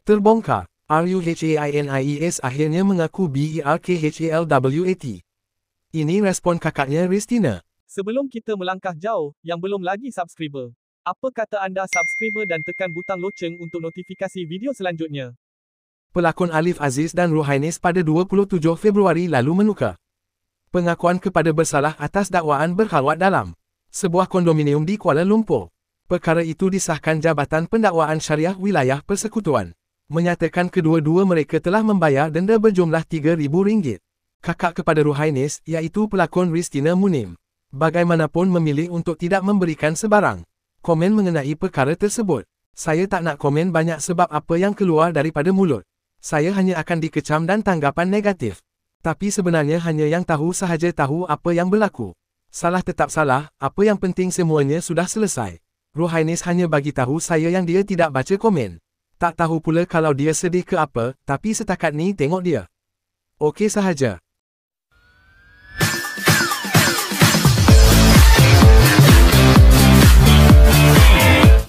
Terbongkar. RUHAINIES akhirnya mengaku BERKHALWAT. Ini respon kakaknya Ristina. Sebelum kita melangkah jauh, yang belum lagi subscriber, apa kata anda subscriber dan tekan butang loceng untuk notifikasi video selanjutnya? Pelakon Alif Aziz dan Ruhainis pada 27 Februari lalu menukar pengakuan kepada bersalah atas dakwaan berkhawat dalam sebuah kondominium di Kuala Lumpur. Perkara itu disahkan Jabatan Pendakwaan Syariah Wilayah Persekutuan, menyatakan kedua-dua mereka telah membayar denda berjumlah RM3,000. Kakak kepada Ruhainis, iaitu pelakon Ristina Munim, bagaimanapun memilih untuk tidak memberikan sebarang komen mengenai perkara tersebut. Saya tak nak komen banyak sebab apa yang keluar daripada mulut saya hanya akan dikecam dan tanggapan negatif. Tapi sebenarnya hanya yang tahu sahaja tahu apa yang berlaku. Salah tetap salah, apa yang penting semuanya sudah selesai. Ruhainis hanya bagi tahu saya yang dia tidak baca komen. Tak tahu pula kalau dia sedih ke apa, tapi setakat ni tengok dia okey sahaja.